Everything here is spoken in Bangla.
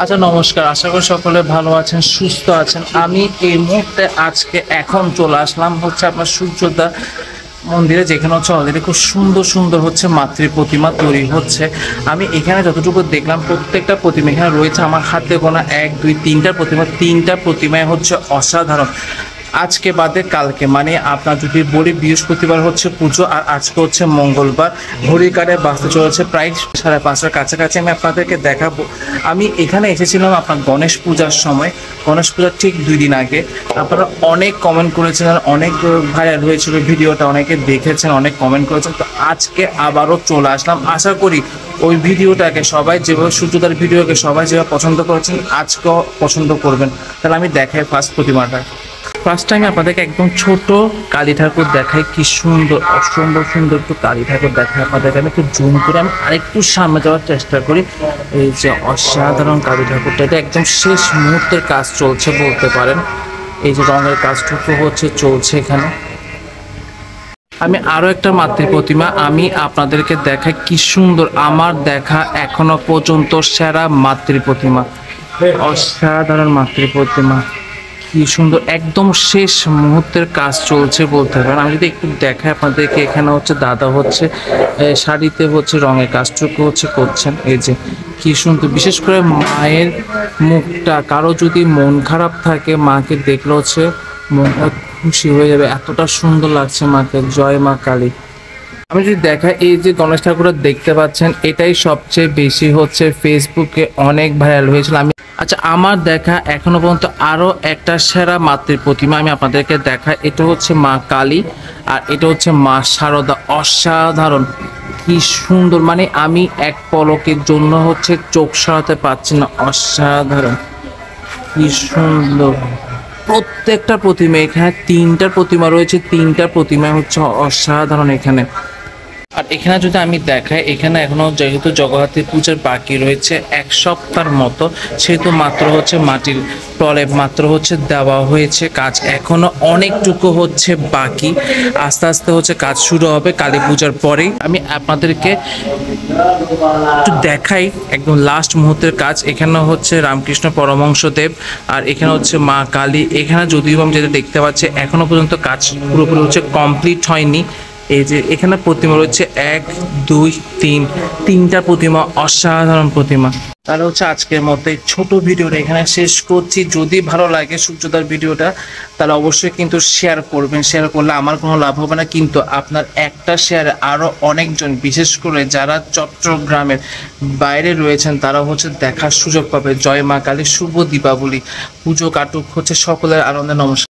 আচ্ছা নমস্কার, আশা করি সকলে ভালো আছেন, সুস্থ আছেন। আমি এই মুহূর্তে আজকে এখন চলে আসলাম হচ্ছে আপনার সূর্যোদা মন্দিরে, যেখানে হচ্ছে অলরেডি খুব সুন্দর সুন্দর হচ্ছে মাতৃ প্রতিমা তৈরি হচ্ছে। আমি এখানে যতটুকু দেখলাম প্রত্যেকটা প্রতিমা এখানে রয়েছে আমার হাতে গোনা 1 2 3টা প্রতিমা, 3টা প্রতিমায় হচ্ছে অসাধারণ। আজকে বাদে কালকে মানে আপনার যদি বলি বৃহস্পতিবার হচ্ছে পুজো আর আজকে হচ্ছে মঙ্গলবার, ঘড়ির কাঁটায় বাজতে চলেছে প্রায় 5:30টার কাছাকাছি। আমি আপনাদেরকে দেখাবো। আমি এখানে এসেছিলাম আপনার গণেশ পূজার সময়, গণেশ পূজার ঠিক 2 দিন আগে। আপনারা অনেক কমেন্ট করেছিলেন, অনেক ভাইরাল হয়েছিল ভিডিওটা, অনেকে দেখেছেন, অনেক কমেন্ট করেছেন। তো আজকে আবারও চলে আসলাম। আশা করি ওই ভিডিওটাকে সবাই যেভাবে সূর্যোদয়ের ভিডিওকে সবাই যেভাবে পছন্দ করেছেন আজকেও পছন্দ করবেন। তাহলে আমি দেখাই ফার্স্ট প্রতিমাটা। ফার্স্ট টাইম আপনাদেরকে একদম ছোট কালী ঠাকুর দেখাই, কি সুন্দর, অসম্ভব সুন্দর একটু কালী ঠাকুর দেখাই আপনাদেরকে। আমি একটু জুম করে আমি আরেকটু সামনে যাওয়ার চেষ্টা করি। এই যে অসাধারণ কালী ঠাকুরটা, এটা একদম শেষ মুহূর্তের কাজ চলছে বলতে পারেন। এই যে রঙের কাজটুকু হচ্ছে চলছে এখানে। আমি আরো একটা মাতৃ প্রতিমা আমি আপনাদেরকে দেখাই, কি সুন্দর, আমার দেখা এখনো পর্যন্ত সেরা মাতৃ প্রতিমা, অসাধারণ মাতৃ প্রতিমা, কি সুন্দর, একদম শেষ মুহূর্তের কাজ চলছে বলতে পারেন। আমি যদি একটু দেখাই আপনাদেরকে, এখানে হচ্ছে দাদা হচ্ছে শাড়িতে হচ্ছে রঙের কাজটুকু হচ্ছে করছেন। এই যে কি সুন্দর, বিশেষ করে মায়ের মুখটা, কারো যদি মন খারাপ থাকে মাকে দেখলে হচ্ছে মনটা খুশি হয়ে যাবে, এতটা সুন্দর লাগছে মাকে। জয় মা কালী। আমি যদি দেখাই, এই যে গণেশ ঠাকুর দেখতে পাচ্ছেন, এটাই সবচেয়ে বেশি হচ্ছে ফেসবুকে অনেক ভাইরাল হয়েছিল। আচ্ছা, আমার দেখা এখনো পর্যন্ত আরো একটা সেরা মাতৃ প্রতিমা আমি আপনাদেরকে দেখাই। এটা হচ্ছে মা কালী আর এটা হচ্ছে মা শারদা। অসাধারণ, কি সুন্দর, মানে আমি এক পলকের জন্য হচ্ছে চোখ সরাতে পারছি না। অসাধারণ, কি সুন্দর প্রত্যেকটা প্রতিমা। এখানে 3টা প্রতিমা রয়েছে, 3টা প্রতিমা হচ্ছে অসাধারণ এখানে। আর এখানে যদি আমি দেখাই, এখানে এখনো যেহেতু জগদ্ধাত্রী পূজার বাকি রয়েছে 1 সপ্তাহের মতো, সেহেতু মাত্র হচ্ছে মাটির প্রলেপ মাত্র হচ্ছে দেওয়া হয়েছে, কাজ এখনো অনেকটুকু হচ্ছে বাকি। আস্তে আস্তে হচ্ছে কাজ শুরু হবে কালী পূজার পরেই। আমি আপনাদেরকে একটু দেখাই একদম লাস্ট মুহূর্তের কাজ। এখানে হচ্ছে রামকৃষ্ণ পরমহংসদেব আর এখানে হচ্ছে মা কালী। এখানে যদিও আমি যেটা দেখতে পাচ্ছি এখনো পর্যন্ত কাজ পুরোপুরি হচ্ছে কমপ্লিট হয়নি। এই যে এখানে প্রতিমা রয়েছে 1 2 3, 3টা প্রতিমা, অসাধারণ প্রতিমা। তাহলে হচ্ছে আজকের মতো এই ছোট ভিডিওটা এখানে শেষ করছি। যদি ভালো লাগে সূর্যোদয়ের ভিডিওটা তাহলে অবশ্যই কিন্তু শেয়ার করবেন। শেয়ার করলে আমার কোনো লাভ হবে না, কিন্তু আপনার একটা শেয়ারে আরও অনেকজন, বিশেষ করে যারা চট্টগ্রামের বাইরে রয়েছেন তারা হচ্ছে দেখার সুযোগ পাবে। জয় মা কালী, শুভ দীপাবলি, পুজো কাটুক হচ্ছে সকলের আনন্দে। নমস্কার।